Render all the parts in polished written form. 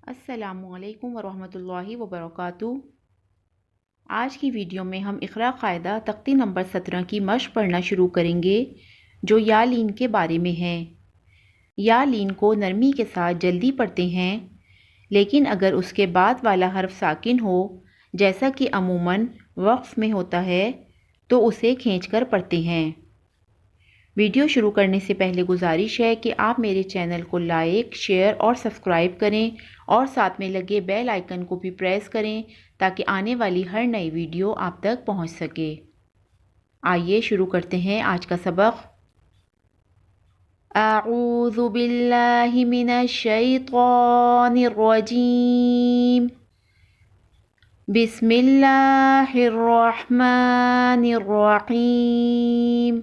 السلام علیکم ورحمۃ اللہ وبرکاتہ۔ آج کی ویڈیو میں ہم اقرا قاعدہ تختی نمبر 17 کی مشق پڑھنا شروع کریں گے جو یالین کے بارے میں ہے۔ یالین کو نرمی کے ساتھ جلدی پڑھتے ہیں، لیکن اگر اس کے بعد والا حرف ساکن ہو جیسا کہ عموماً وقف میں ہوتا ہے تو اسے کھینچ کر پڑھتے ہیں۔ ویڈیو شروع کرنے سے پہلے گزارش ہے کہ آپ میرے چینل کو لائک، شیئر اور سبسکرائب کریں اور ساتھ میں لگے بیل آئیکن کو بھی پریس کریں تاکہ آنے والی ہر نئی ویڈیو آپ تک پہنچ سکے۔ آئیے شروع کرتے ہیں آج کا سبق۔ اعوذ باللہ من الشیطان الرجیم، بسم اللہ الرحمن الرحیم۔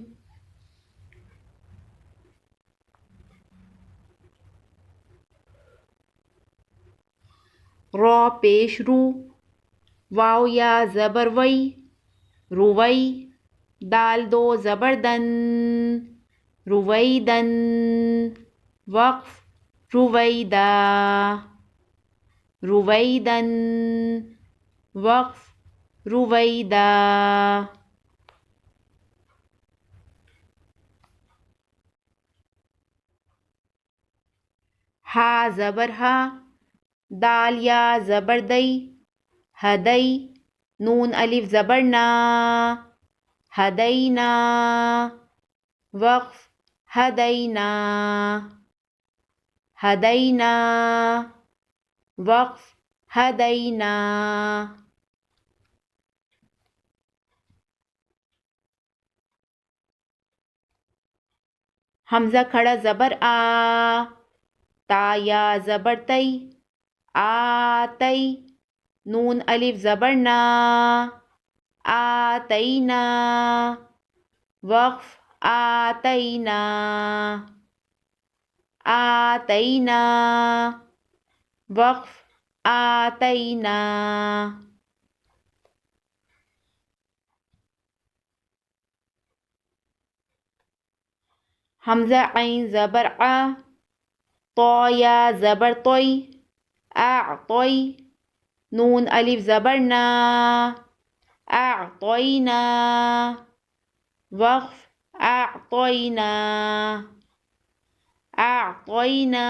را پیش رو، واو یا زبر وی، روی، دال دو زبر دن، رویدن، وقف رویدا، رویدن، وقف رویدا۔ ہا زبر ہا، دال یا زبر دئی، ہدئی، نون الف زبر نا، ہدینا، وقف ہدینا، ہدینا، وقف ہدینا۔ حمزہ کھڑا زبر آ، تا یا زبر تئی، آتئی، نون الف زبر نا، آتینا، وقف آتینا، آتینا، وقف آتینا۔ حمزہ عین زبر آ، تو یا زبر توئی، اعطوئی، نون الف زبر نا، اعطینا، وقف اعطینا، اعطینا،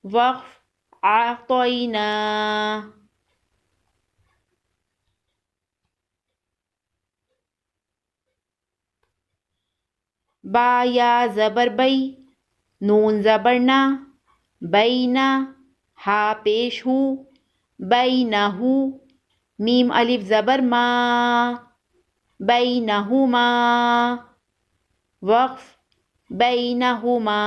وقف اعطینا۔ با یا زبر بئی، نون زبر نا، بینا، ہا پیش ہو، بینہو، میم الف زبر ما، بینہما، وقف بینہما،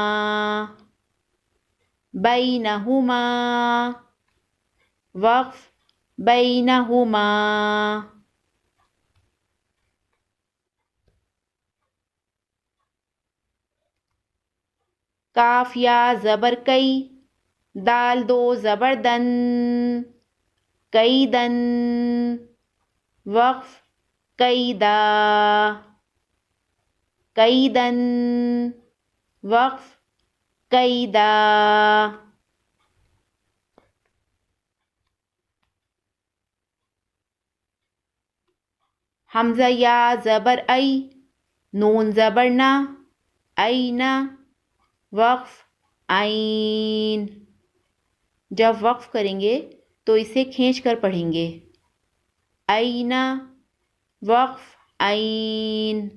بینہما، وقف بینہما۔ کاف یا زبر کئی، دال دو زبر دن، کیدن، وقف کیدا، کیدن، وقف کیدا۔ حمزہ یا زبر ای، نون زبر نا، اینا، وقف عین۔ جب وقف کریں گے تو اسے کھینچ کر پڑھیں گے، اینا، وقف عین۔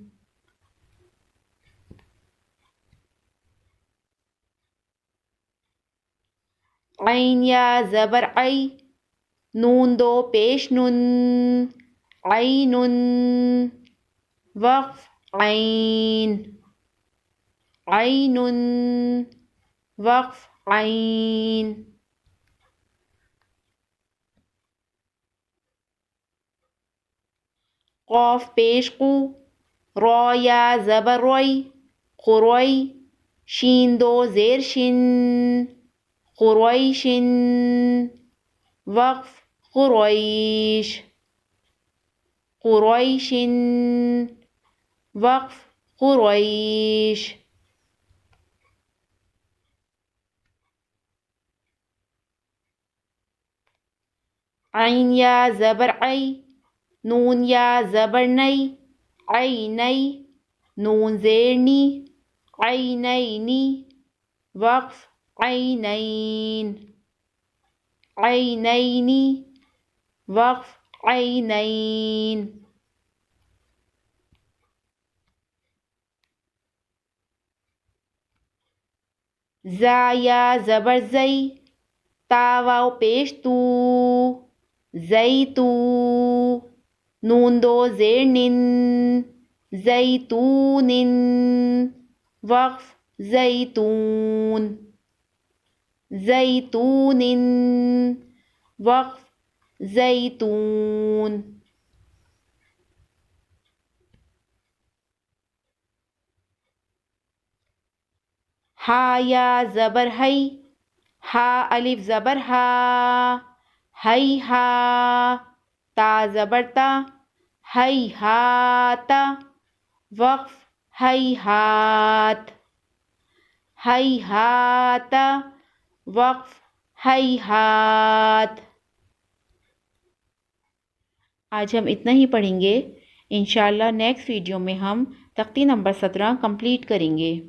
عین یا زبر عی، نون دو پیش نن، عین، وقف عین، عین، وقف عین۔ قاف پیش قو، را یا زبر روی، قروی، شین دو زیر شن، قریشن، وقف قریش، قریشن، وقف قریش۔ عین یا زبر عی، نون یا زبر نئی، عینی، نون زیر نی، عینینی، وقف عینین، عینینی، وقف عینین. زا یا زبر زئی، تا واو پیش تو، زیتو، نون دو زیر نن، زیتونن، وقف زیتون، زیتونن، وقف زیتون. ہا یا زبر ہئی، ہا الف زبر ہا، ہئی ہا، تا زبر تا، ہئی ہاتا، وقف ہئی ہات، ہئی ہاتا، وقف ہئی ہات. آج ہم اتنا ہی پڑھیں گے. انشاءاللہ نیکسٹ ویڈیو میں ہم تختی نمبر 17 کمپلیٹ کریں گے.